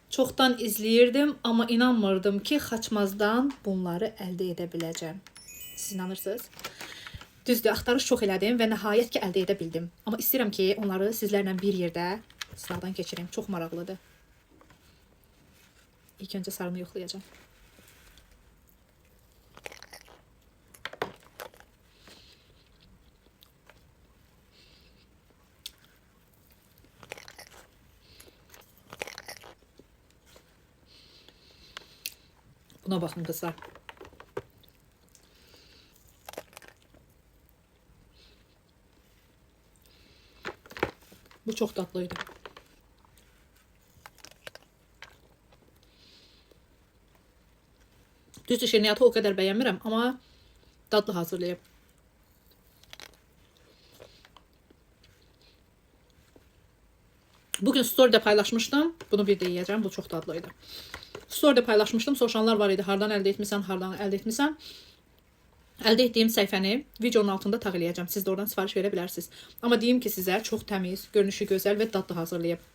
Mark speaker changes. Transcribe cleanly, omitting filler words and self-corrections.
Speaker 1: Çoxdan izləyirdim, amma inanmırdım ki, xaçmazdan bunları əldə edə biləcəm. Siz inanırsınız? Düzdür, axtarış çox elədim və nəhayət ki, əldə edə bildim. Amma istəyirəm ki, onları sizlərlə bir yerdə sınaqdan keçirim. Çox maraqlıdır. İlk öncə sarını yoxlayacağım. Buna baxın qızlar. Bu çox dadlıydı. Düzdür, şirniyyatı o qədər bəyənmirəm, amma dadlı hazırlayıb. Bugün story'də paylaşmışdım. Bunu bir də yeyəcəm. Bu çox dadlıydı. Story'də paylaşmışdım. Soruşanlar var idi. Hardan əldə etmisən, hardan əldə etmisən. Əldə etdiyim səhifəni videonun altında tağ eləyəcəm. Siz də oradan sifariş verə bilərsiniz. Amma deyim ki, sizə çox təmiz, görünüşü gözəl və dadlı hazırlayıb.